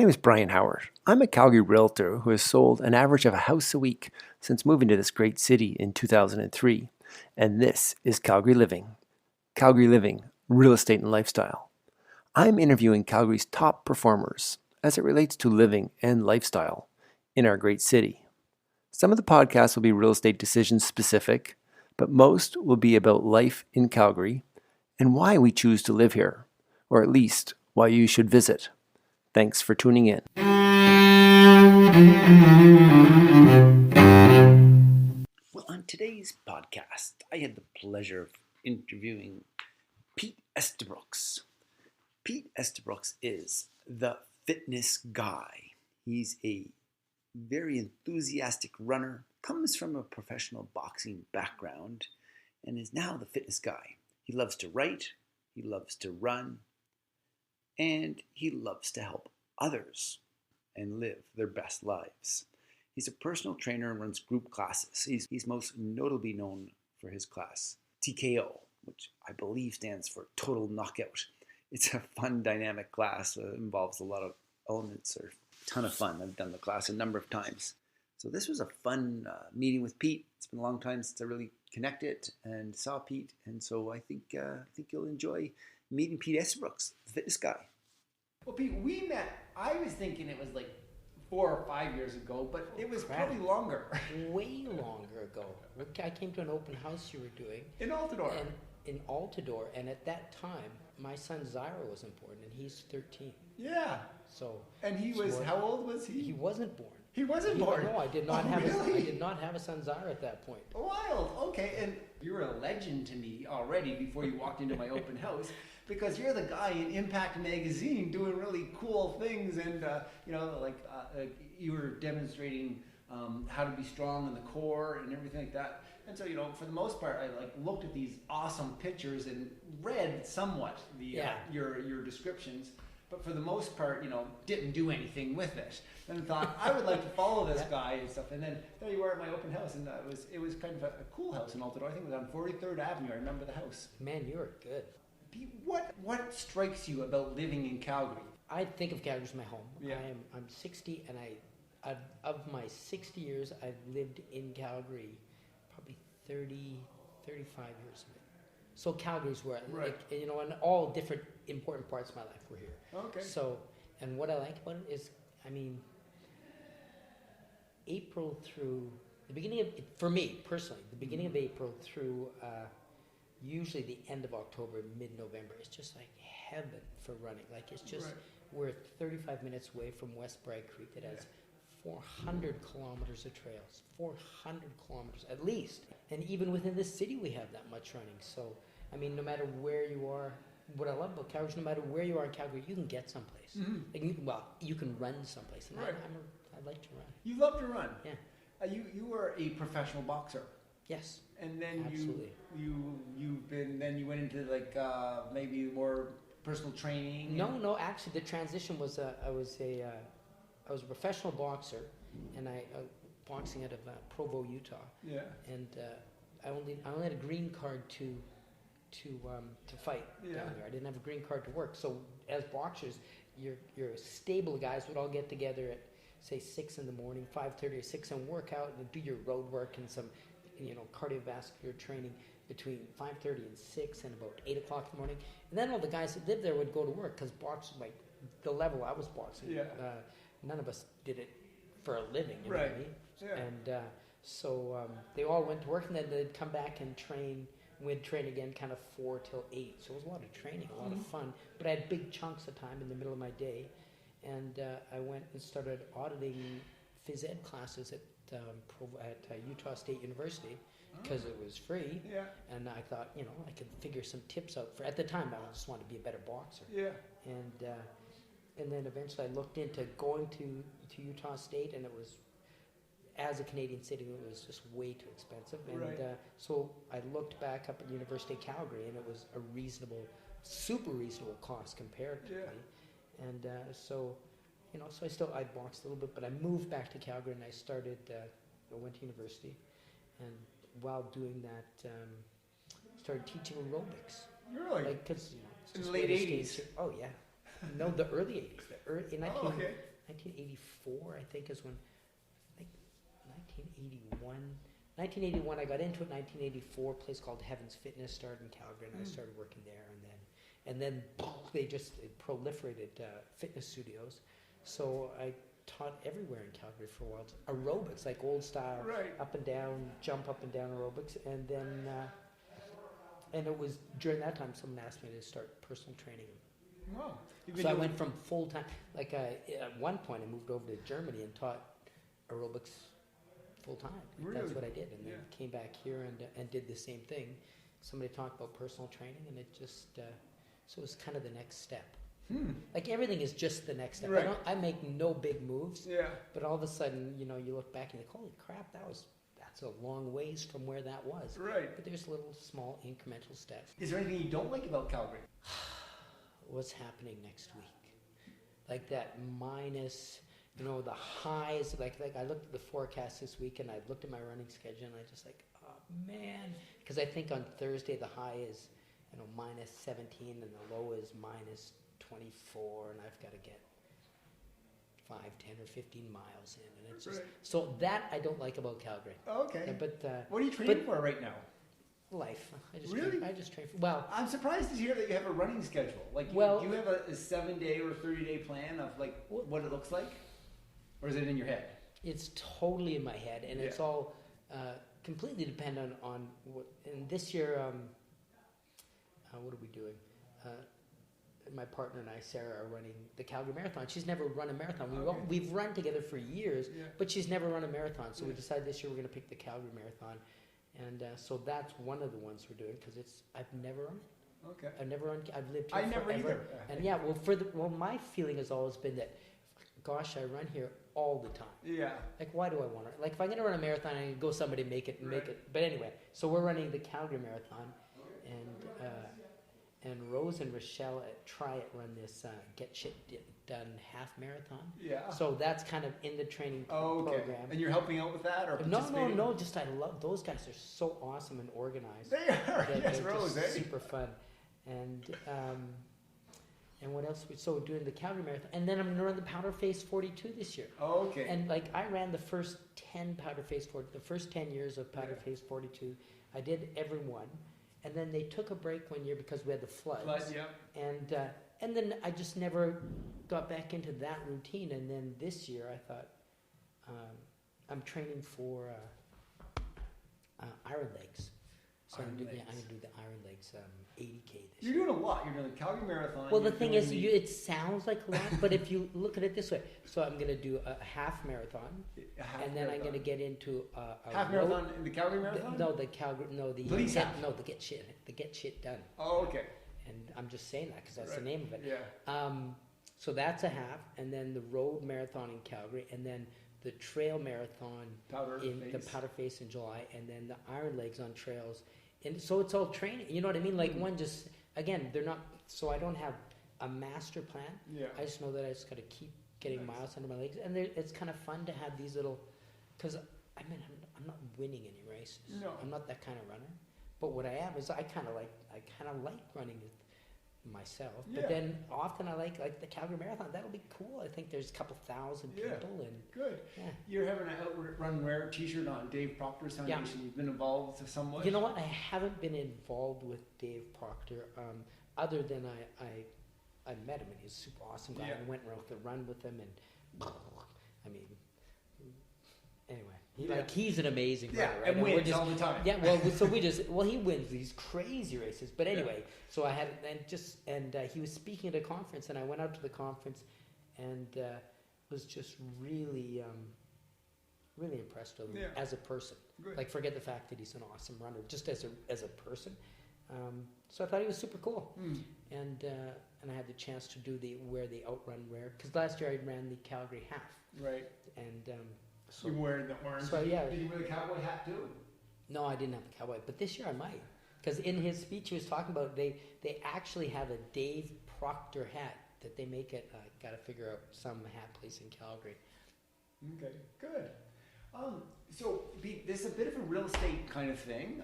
name is Brian Howard. I'm a Calgary realtor who has sold an average of a house a week since moving to this great city in 2003. And this is Calgary Living. Calgary Living, real estate and lifestyle. I'm interviewing Calgary's top performers as it relates to living and lifestyle in our great city. Some of the podcasts will be real estate decisions specific, but most will be about life in Calgary and why we choose to live here, or at least why you should visit. Thanks for tuning in. Well, on today's podcast, I had the pleasure of interviewing Pete Estabrooks. Pete Estabrooks is the fitness guy. He's a very enthusiastic runner, comes from a professional boxing background, and is now the fitness guy. He loves to write, he loves to run, and he loves to help others and live their best lives. He's a personal trainer and runs group classes. He's most notably known for his class, TKO, which I believe stands for Total Knockout. It's a fun, dynamic class. It involves a lot of elements, or a ton of fun. I've done the class a number of times. So this was a fun meeting with Pete. It's been a long time since I really connected and saw Pete, and so I think you'll enjoy meeting Pete Estabrooks, the fitness guy. Well, Pete, we met, I was thinking it was like 4 or 5 years ago, but it was probably longer. Way longer ago. I came to an open house you were doing. In Altadore. In Altadore, and at that time, my son Zyra was born, and he's 13. Yeah. So. And he was, how old was he? He wasn't born. He wasn't born? No, I did not have really? I did not have a son Zyra at that point. Wild. Okay, and you were a legend to me already before you walked into my open house, because you're the guy in Impact Magazine doing really cool things, and you were demonstrating how to be strong in the core and everything like that. And so, for the most part, I looked at these awesome pictures and read somewhat your descriptions, but for the most part, didn't do anything with it. And thought I would like to follow this guy and stuff. And then there you were at my open house, and it was kind of a cool house in Altadore. I think it was on 43rd Avenue. I remember the house. Man, you were good. What strikes you about living in Calgary? I think of Calgary as my home. Yeah. I'm 60, and of my 60 years, I've lived in Calgary probably 30, 35 years of it. So Calgary's where, in all different important parts of my life, we're here. Okay. So, and what I like about it is, April through the beginning of, for me personally, the beginning of April through usually the end of October, mid-November, it's just like heaven for running. It's just, we're 35 minutes away from West Bragg Creek that has 400 kilometers of trails, 400 kilometers at least. And even within the city, we have that much running. So, no matter where you are, what I love about Calgary is no matter where you are in Calgary, you can get someplace. Mm-hmm. You can run someplace. And I like to run. You love to run? Yeah. You were a professional boxer. Yes. And then absolutely. you went into maybe more personal training. No. Actually, the transition was I was a professional boxer, and I boxing out of Provo, Utah. Yeah. And I only had a green card to fight down there. I didn't have a green card to work. So as boxers, your stable guys would all get together at say 6 in the morning, 5:30 or 6, and work out and do your road work and some cardiovascular training between 5:30 and 6 and about 8 o'clock in the morning. And then all the guys that lived there would go to work, because boxing, the level I was boxing, none of us did it for a living, you know what I mean? Yeah. And so they all went to work, and then they'd come back and train. We'd train again kind of 4 till 8. So it was a lot of training, a lot of fun. But I had big chunks of time in the middle of my day. And I went and started auditing phys ed classes at Utah State University, because it was free. Yeah. And I thought, I could figure some tips out. At the time, I just wanted to be a better boxer. Yeah. And then eventually I looked into going to Utah State, and it was, as a Canadian city, it was just way too expensive. And so I looked back up at the University of Calgary, and it was a reasonable, super reasonable cost comparatively. Yeah. And so I boxed a little bit, but I moved back to Calgary, and I went to university, and while doing that, started teaching aerobics. Really? Because in the late 80s. Oh yeah. No, the early 80s. In 1984, I think, is when, like 1981. 1981, I got into it. 1984, a place called Heaven's Fitness started in Calgary, and I started working there. And then they just proliferated fitness studios. So I taught everywhere in Calgary for a while. Aerobics, like old style, up and down, jump up and down aerobics. And then, and it was during that time someone asked me to start personal training. Wow. So I went from full time, like at one point I moved over to Germany and taught aerobics full time. Really? That's what I did, and then came back here and did the same thing. Somebody talked about personal training, and it just so it was kind of the next step. Like everything is just the next step. Right. I make no big moves. Yeah. But all of a sudden, you look back and you think, holy crap, that's a long ways from where that was. Right. But there's little small incremental steps. Is there anything you don't like about Calgary? What's happening next week? Like that minus, the highs. Like I looked at the forecast this week, and I looked at my running schedule, and I just like, oh man, because I think on Thursday the high is, minus 17, and the low is minus 24, and I've got to get 5, 10, or 15 miles in, and it's just so that I don't like about Calgary. Okay. But what are you training for right now? Life. I just train for. Well, I'm surprised to hear that you have a running schedule. Like, do you have a 7-day or 30-day plan of like what it looks like, or is it in your head? It's totally in my head, and it's all completely dependent on what. And this year, what are we doing? My partner and I, Sarah, are running the Calgary Marathon. She's never run a marathon. We've run together for years, but she's never run a marathon. So we decided this year we're going to pick the Calgary Marathon. And so that's one of the ones we're doing because I've never run it. Okay. I've never run. I've lived here never forever. Either. And my feeling has always been that, gosh, I run here all the time. Yeah. Like, why do I want to? Like, if I'm going to run a marathon, I can go somebody make it. But anyway, so we're running the Calgary Marathon, and Rose and Rochelle at Try It run this Get Shit Done half marathon. Yeah. So that's kind of in the training program. And you're helping out with that, or participating? No. Just I love those guys. They're so awesome and organized. They are. Yes, Rose. Super fun, and what else? So we're doing the Calgary Marathon, and then I'm going to run the Powder Face 42 this year. Oh, okay. And like I ran the first 10 Powder Face 40, the first 10 years of Powder Face 42. I did every one. And then they took a break one year because we had the floods. And then I just never got back into that routine. And then this year I thought, I'm training for Iron Legs. So I'm going to do the Iron Legs 80K this year. You're doing a lot. You're doing the Calgary Marathon. Well, the thing is, it sounds like a lot, but if you look at it this way, so I'm going to do a half marathon, and then I'm going to get into a half marathon in the Calgary Marathon. The Get Shit Done. Oh, okay. And I'm just saying that because that's the name of it. Yeah. So that's a half, and then the road marathon in Calgary, and then the trail marathon the Powder Face in July, and then the Iron Legs on trails. And so it's all training. You know what I mean? Like one just, again, they're not, so I don't have a master plan. Yeah. I just know that I just got to keep getting miles under my legs. And it's kind of fun to have these little, because I'm not winning any races. No. I'm not that kind of runner. But what I am is I kind of like running myself. Yeah. But then often I like the Calgary Marathon. That'll be cool. I think there's a couple thousand people. And good. Yeah. You're having an Outrun Rare t-shirt on Dave Proctor's foundation. Yeah. You've been involved somewhat? You know what? I haven't been involved with Dave Proctor other than I met him, and he's a super awesome guy. I went around the run with him, and I mean, anyway. He's an amazing runner, right? And wins all the time. Yeah, well, so he wins these crazy races. But anyway, so I had, and he was speaking at a conference, and I went out to the conference, and was just really, really impressed with him as a person. Good. Like, forget the fact that he's an awesome runner, just as a person. So I thought he was super cool, and I had the chance to do wear the Outrun Rare, because last year I ran the Calgary half. Right. And so you wearing the orange? So yeah. Did you wear the cowboy hat too? No, I didn't have the cowboy, but this year I might, because in his speech he was talking about they actually have a Dave Proctor hat that they make at got to figure out some hat place in Calgary. Okay, good. So Pete, this is a bit of a real estate kind of thing.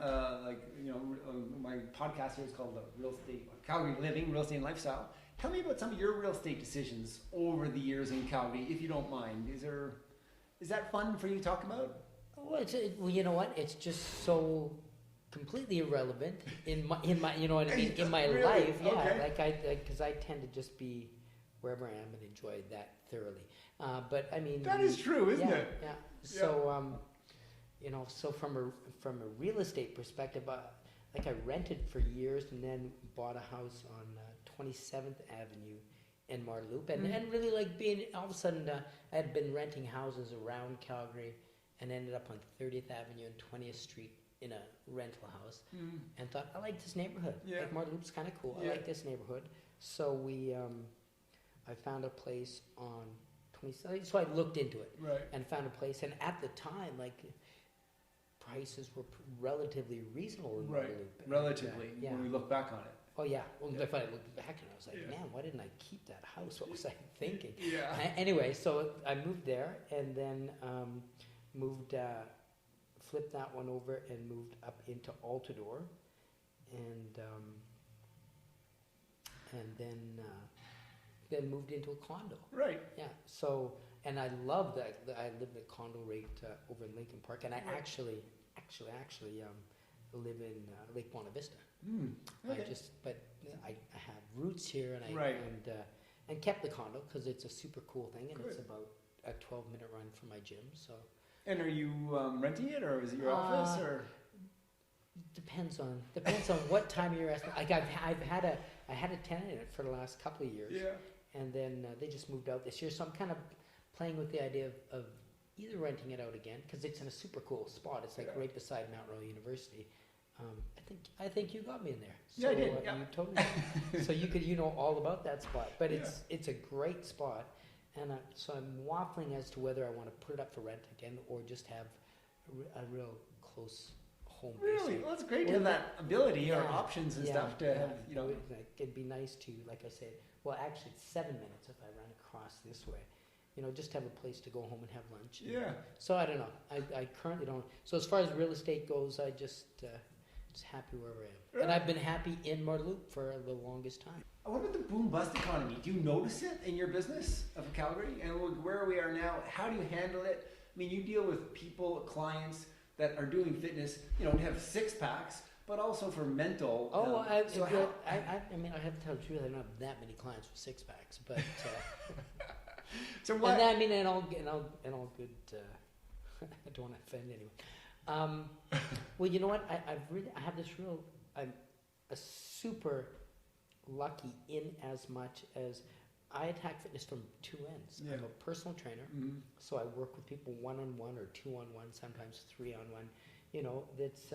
My podcast here is called the Real Estate Calgary Living, Real Estate and Lifestyle. Tell me about some of your real estate decisions over the years in Calgary, if you don't mind. Is that fun for you to talk about? Well, you know what? It's just so completely irrelevant in my you know what I mean, in my really? life. Yeah, Okay. because I tend to just be wherever I am and enjoy that thoroughly. But I mean, That is true, isn't it? Yeah. So so from a real estate perspective, I rented for years and then bought a house on 27th Avenue in Marloop, and really like being all of a sudden I had been renting houses around Calgary and ended up on 30th Avenue and 20th Street in a rental house, and thought, I like this neighborhood. Yeah. Like Marloop's kind of cool. Yeah. I like this neighborhood. So I found a place on 27th. So I looked into it, Right. and found a place. And at the time, like, prices were relatively reasonable in Right. Marloop. And, Relatively, yeah. when we look back on it. Oh yeah. Well, Yeah. if I looked back and I was like, Yeah. man, why didn't I keep that house? What was I thinking? Yeah. Anyway, so I moved there, and then flipped that one over and moved up into Altador, and then moved into a condo. Right. Yeah. So, and I love that. I live in a condo rate over in Lincoln Park, and I Right. actually live in Lake Buena Vista. Okay. I have roots here, and Right. and kept the condo because it's a super cool thing, and it's Good. about a 12-minute run from my gym. So And are you renting it, or is it your office, or? depends on what time of year. Like I had a tenant in it for the last couple of years, Yeah. and then they just moved out this year. So I'm kind of playing with the idea of either renting it out again because it's in a super cool spot. It's like Yeah. right beside Mount Royal University. I think you got me in there. Yeah, I So, did, yeah. You totally. So you know all about that spot, but it's a great spot, and so I'm waffling as to whether I want to put it up for rent again or just have a real close home base. Really? Well, it's great to Well, have that ability or yeah, options and stuff to have, It would, like, it'd be nice to, like I said, well, actually it's 7 minutes if I ran across this way. Just have a place to go home and have lunch. Yeah. So I don't know. I currently don't. So as far as real estate goes, I just happy wherever I am. Right. And I've been happy in Marloop for the longest time. What about the boom-bust economy? Do you notice it in your business of Calgary? And where we are now, how do you handle it? I mean, you deal with people, clients that are doing fitness, to have six-packs, but also for mental. I mean, I have to tell the truth. I don't have that many clients with six packs, but So what? and I mean, and all good. I don't want to offend anyone. Well, you know what? I have this real. I'm a super lucky in as much as I attack fitness from two ends. Yeah. I'm a personal trainer, so I work with people 1-on-1 or 2-on-1, sometimes 3-on-1. That's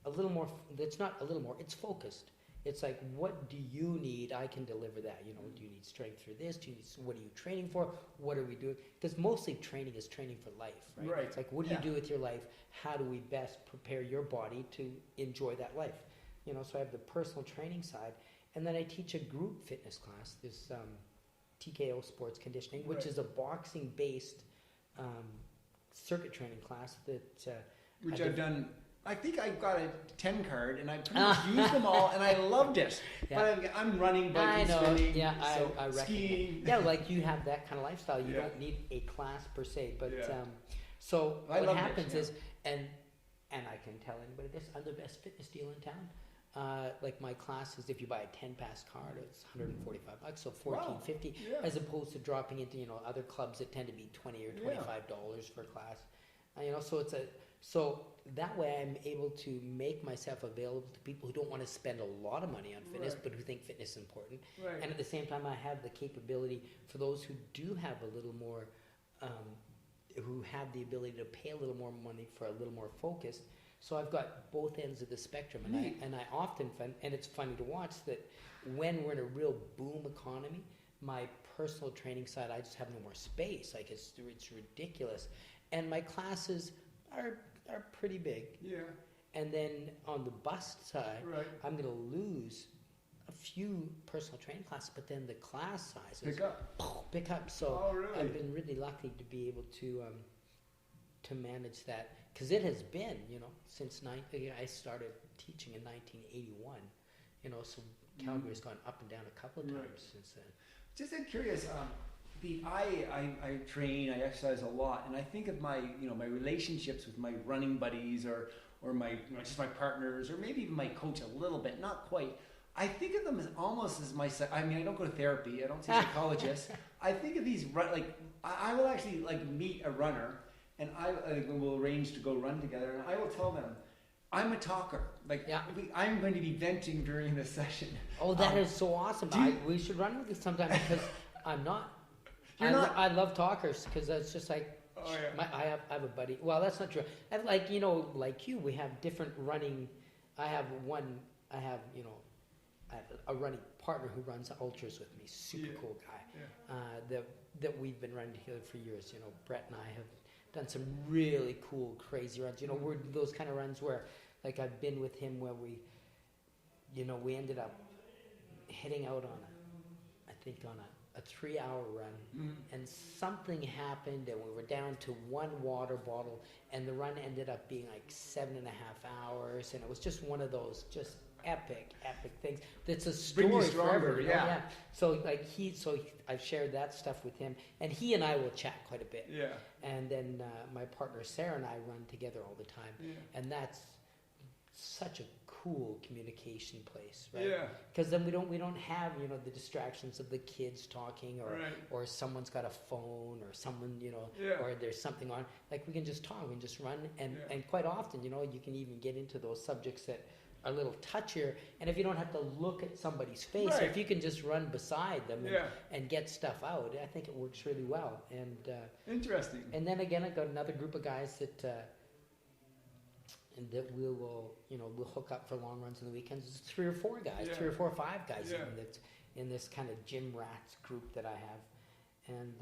a little more. That's not a little more. It's focused. It's like, what do you need? I can deliver that. Do you need strength for this? What are you training for? What are we doing? Because mostly training is training for life, right? Right. It's like, what do you do with your life? How do we best prepare your body to enjoy that life? So I have the personal training side, and then I teach a group fitness class, this TKO Sports Conditioning, which is a boxing-based circuit training class that Which I've done. I think I got a 10 card, and I pretty much used them all, and I loved it. Yeah. But I'm running, biking, I know. swimming, Yeah, so I reckon. skiing. Yeah, like you have that kind of lifestyle. You Yeah. don't need a class per se, but Yeah. so I what loved it, happens yeah. is, and I can tell anybody this, I'm the best fitness deal in town. Like my classes, if you buy a 10-pass card, it's $145, so $14.50, Yeah. as opposed to dropping into other clubs that tend to be $20 or $25 for a class. So that way I'm able to make myself available to people who don't want to spend a lot of money on fitness, Right. but who think fitness is important. Right. And at the same time, I have the capability for those who do have a little more, who have the ability to pay a little more money for a little more focus. So I've got both ends of the spectrum, and I often find, and it's funny to watch that when we're in a real boom economy, my personal training side, I just have no more space. Like it's ridiculous, and my classes are pretty big. Yeah. And then on the bust side, Right. I'm going to lose a few personal training classes, but then the class sizes Pick up. pick up. So Oh, really? I've been really lucky to be able to to manage that, because it has been, since I started teaching in 1981, so Calgary's gone up and down a couple of times since then. Just curious, Pete, I train, I exercise a lot, and I think of my my relationships with my running buddies or my just my partners, or maybe even my coach a little bit, not quite. I think of them as almost as my. I mean, I don't go to therapy. I don't see psychologists. I think of these I will actually meet a runner, and we'll arrange to go run together, and I will tell them, I'm a talker. I'm going to be venting during this session. Oh, that is so awesome! We should run with you sometime, because I'm not. I love talkers, because that's just like. Oh, yeah. I have a buddy. Well, that's not true. I have like you, we have different running. I have a running partner who runs ultras with me. Super cool guy. Yeah. That we've been running together for years. Brett and I have done some really cool, crazy runs. We're those kind of runs where, like, I've been with him where we ended up heading out on a 3-hour run, and something happened, and we were down to one water bottle, and the run ended up being like 7.5 hours, and it was just one of those just epic things. That's a story forever. Yeah. So I've shared that stuff with him, and he and I will chat quite a bit. Yeah. And then my partner Sarah and I run together all the time, and that's such a cool communication place, right? Yeah. Because then we don't have the distractions of the kids talking, or someone's got a phone, or someone or there's something on. Like, we can just talk, we can just run, and quite often you can even get into those subjects that are a little touchier, and if you don't have to look at somebody's face, or if you can just run beside them and get stuff out, I think it works really well. And interesting. And then again, I got another group of guys that we'll hook up for long runs on the weekends. It's 3 or 4 guys, 3 or 4 or 5 guys in this kind of gym rats group that I have, and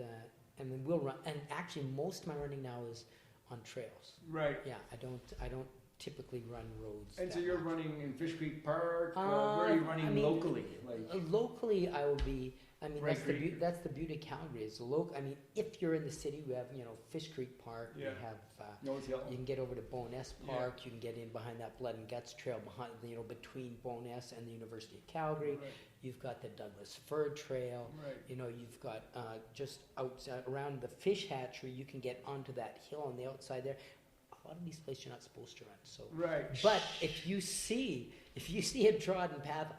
then we'll run. And actually, most of my running now is on trails. Right. Yeah, I don't typically run roads. And so you're running in Fish Creek Park. Where are you running locally? Locally, I will be. I mean, that's the beauty of Calgary. Is if you're in the city, we have Fish Creek Park. We have you can get over to Bowness Park. You can get in behind that Blood and Guts Trail behind between Bowness and the University of Calgary. Right. You've got the Douglas Fir Trail. Right. You've got just outside around the fish hatchery. You can get onto that hill on the outside there. A lot of these places you're not supposed to run. So, but if you see a trodden path,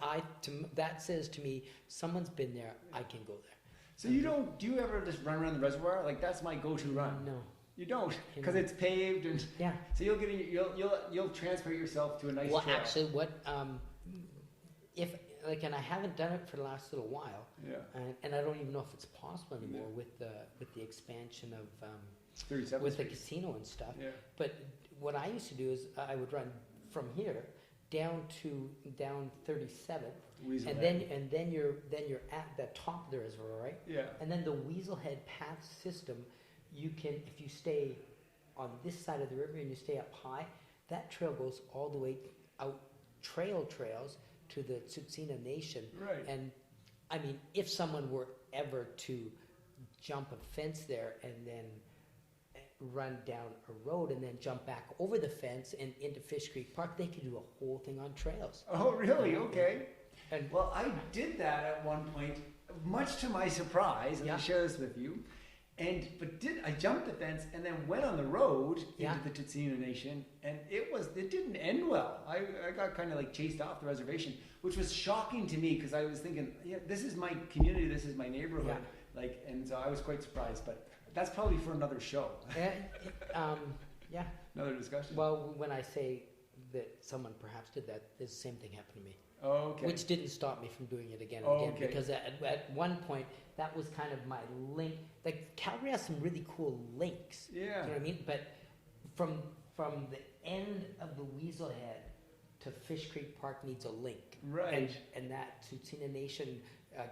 that says to me someone's been there. I can go there. So do you ever just run around the reservoir? Like, that's my go-to run. No, you don't, because it's paved and So you'll transfer yourself to a nice trail. Well, actually, what and I haven't done it for the last little while. Yeah. And I don't even know if it's possible anymore with the expansion of. 37th with Street. the casino and stuff. Yeah. But what I used to do is I would run from here down 37th, Weasel and Head. then you're at the top of the reservoir, right? Yeah. And then the Weasel Head path system, you can, if you stay on this side of the river and you stay up high, that trail goes all the way out trails to the Tsutsina Nation. Right. And I mean, if someone were ever to jump a fence there and then run down a road and then jump back over the fence and into Fish Creek Park, they could do a whole thing on trails. Oh, really? Okay. And well, I did that at one point, much to my surprise, and I'll share this with you. I jumped the fence and then went on the road into the Tsutsina Nation, and it didn't end well. I got kind of chased off the reservation, which was shocking to me, because I was thinking, this is my community, this is my neighborhood, and so I was quite surprised. But that's probably for another show. Another discussion. Well, when I say that someone perhaps did that, the same thing happened to me. Oh, okay. Which didn't stop me from doing it again and again. Okay. Because at one point, that was kind of my link. Like, Calgary has some really cool links. Yeah. Do you know what I mean? But from the end of the Weasel Head to Fish Creek Park needs a link. Right. And that Tsutsina Nation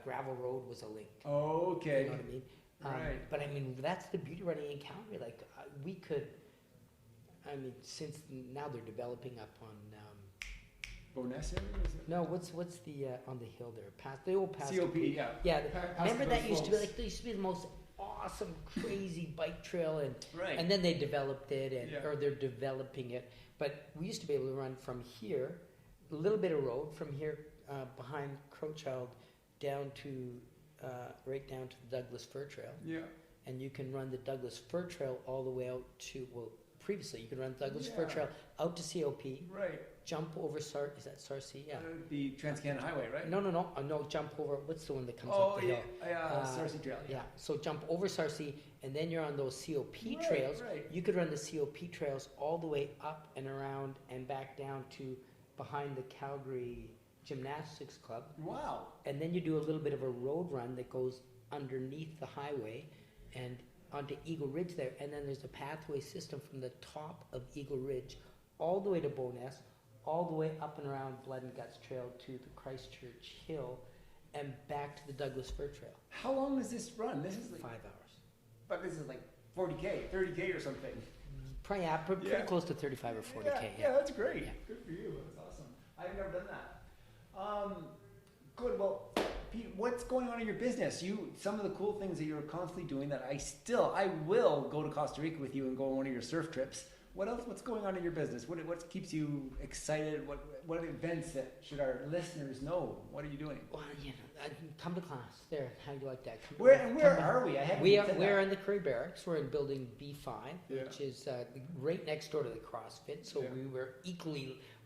gravel road was a link. Oh, okay. You know what I mean? Right. But I mean, that's the beauty running in Calgary. Like, we could, since now they're developing up on. Bowness area, is it? No, what's the on the hill there? The old past. COP, yeah. Yeah. Past Remember those that used to be slopes. they used to be the most awesome, crazy bike trail, and Right. and then they developed it, and Yeah. or they're developing it. But we used to be able to run from here, a little bit of road from here behind Crowchild down to right down to the Douglas Fir Trail, Yeah. and you can run the Douglas Fir Trail all the way out to previously you could run the Douglas Fir Yeah. Trail out to COP, Right. jump over is that Sarcee? Yeah. The Trans-Canada Highway, right? No, jump over. What's the one that comes Oh, up the yeah. hill? Yeah. Sarcee Trail. Yeah, so jump over Sarcee, and then you're on those COP Right, trails. right. You could run the COP trails all the way up and around and back down to behind the Calgary Gymnastics Club. Wow. And then you do a little bit of a road run that goes underneath the highway and onto Eagle Ridge there. And then there's a pathway system from the top of Eagle Ridge all the way to Bowness, all the way up and around Blood and Guts Trail to the Christchurch Hill and back to the Douglas Fir Trail. How long does this run? This is like, 5 hours. but this is like 40K, 30K or something. Pretty Yeah. close to 35 or 40K. Yeah, that's great. Yeah. Good for you. That's awesome. I've never done that. Good. Well, Pete, what's going on in your business? Some of the cool things that you're constantly doing that I will go to Costa Rica with you and go on one of your surf trips. What else? What's going on in your business? What keeps you excited? What events that should our listeners know? What are you doing? Well, come to class. There, how do you like that? Where are we? We're in the Curry Barracks. We're in building B5, Yeah. which is right next door to the CrossFit. So Yeah.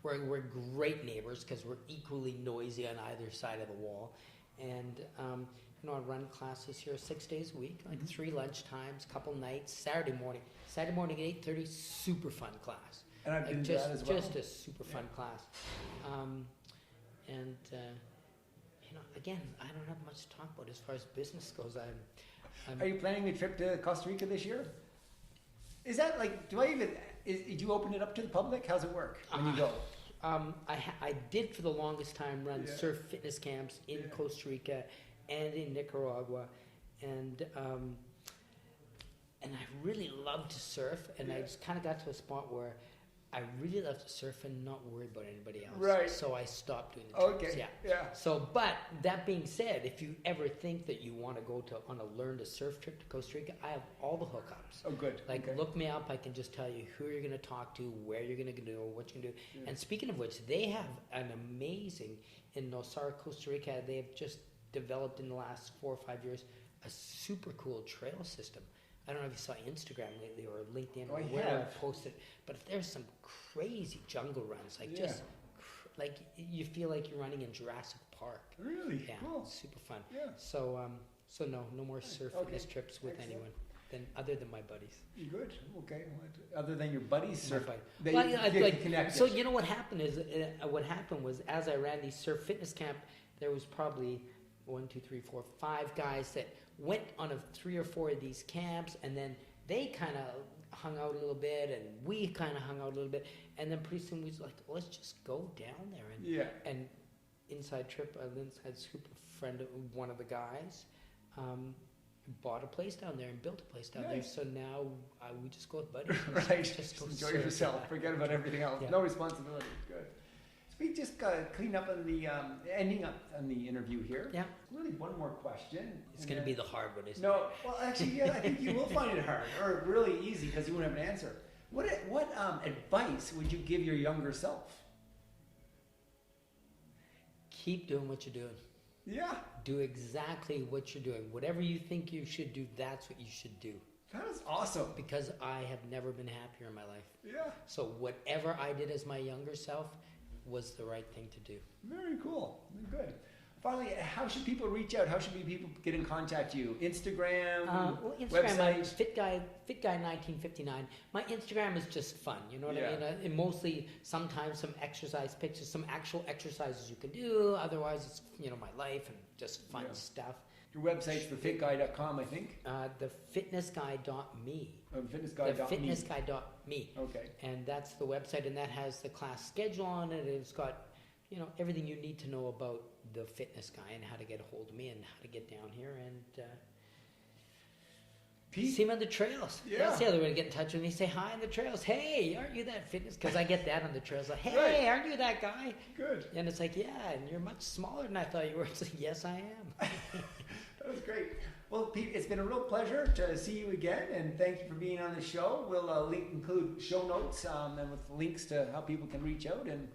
we're great neighbors because we're equally noisy on either side of the wall. And I run classes here 6 days a week, like 3 lunch times, couple nights. Saturday morning at 8:30, super fun class. And I've been to that as well. Just a super fun class. Again, I don't have much to talk about as far as business goes. Are you planning a trip to Costa Rica this year? Is that like? Did you open it up to the public? How's it work when you go? I did for the longest time run Yeah. surf fitness camps in Yeah. Costa Rica and in Nicaragua, and I really loved to surf, and I Yeah. just kind of got to a spot where I really love to surf and not worry about anybody else. Right. So I stopped doing the trips. Okay. Yeah. Yeah. So, but that being said, if you ever think that you want to go on a learn to surf trip to Costa Rica, I have all the hookups. Oh, good. Like, Okay. look me up. I can just tell you who you're going to talk to, where you're going to go, what you're going to do. Yeah. And speaking of which, they have an amazing, in Nosara, Costa Rica, they have just developed in the last 4 or 5 years a super cool trail system. I don't know if you saw Instagram lately or LinkedIn or I where I have. posted, but there's some crazy jungle runs, like Yeah. just like you feel like you're running in Jurassic Park. Really? Yeah, Cool. super fun. Yeah. So no more surf Okay. fitness trips with Excellent. anyone other than my buddies. You good? Okay. Other than your buddies My surf, buddy. they Well, yeah, get like, connected. so you know what happened is what happened was as I ran these surf fitness camp, there was probably 1, 2, 3, 4, 5 guys that went on 3 or 4 of these camps, and then they kind of hung out a little bit, and we kind of hung out a little bit, and then pretty soon we was like, let's just go down there. Yeah. And inside scoop, a friend of one of the guys, bought a place down there and built a place down there. Nice. So now we just go with buddies. and Right. Just go Enjoy surf. yourself. Yeah. Forget about everything else. Yeah. No responsibility. Good. So we just clean up on the ending up on the interview here. Yeah. Really, one more question. It's and going to then- be the hard one, isn't No, well, actually, yeah, I think you will find it hard or really easy because you won't have an answer. What advice would you give your younger self? Keep doing what you're doing. Yeah, Do exactly what you're doing. Whatever you think you should do, that's what you should do. that is awesome. Because I have never been happier in my life. Yeah, So whatever I did as my younger self was the right thing to do. very cool. Good. Finally, how should people reach out? How should people get in contact with you? Instagram, Instagram, I'm website? FitGuy1959. My Instagram is just fun, you know what I Yeah. mean? And mostly, sometimes some exercise pictures, some actual exercises you can do. Otherwise, it's my life and just fun Yeah. stuff. Your website's thefitguy.com, I think. Thefitnessguy.me. Fitnessguy.me. Thefitnessguy.me. Okay. And that's the website, and that has the class schedule on it. It's got, everything you need to know about the fitness guy and how to get a hold of me and how to get down here and Pete? see me on the trails. Yeah. That's the other way to get in touch with me. Say hi on the trails. Hey, aren't you that fitness? Because I get that on the trails. Like, hey, Right. aren't you that guy? Good. And it's like, yeah, and you're much smaller than I thought you were. It's like, yes, I am. That was great. Well, Pete, it's been a real pleasure to see you again, and thank you for being on the show. We'll include show notes and with links to how people can reach out, and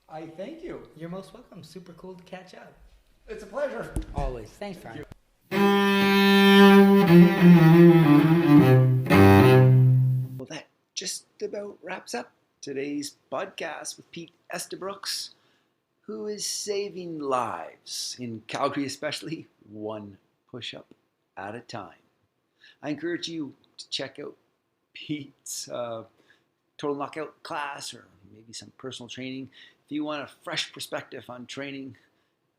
I thank you. You're most welcome. Super cool to catch up. It's a pleasure. Always. Thanks, Brian. Well, that just about wraps up today's podcast with Pete Estabrooks, who is saving lives in Calgary, especially one push-up at a time. I encourage you to check out Pete's Total Knockout class or maybe some personal training. If you want a fresh perspective on training,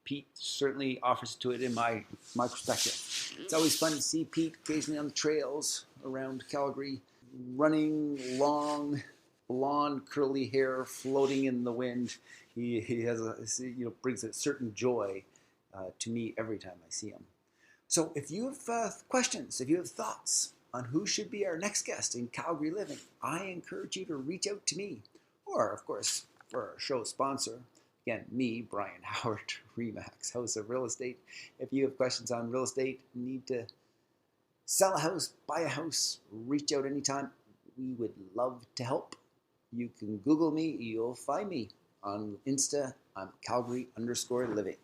Pete certainly offers to it in my perspective. It's always fun to see Pete occasionally on the trails around Calgary, running long, blonde, curly hair floating in the wind. He has brings a certain joy to me every time I see him. So if you have questions, if you have thoughts on who should be our next guest in Calgary Living, I encourage you to reach out to me, or of course for our show sponsor, again, me, Brian Howard, Remax, House of Real Estate. If you have questions on real estate, need to sell a house, buy a house, reach out anytime. We would love to help. You can Google me. You'll find me on Insta. I'm Calgary_living.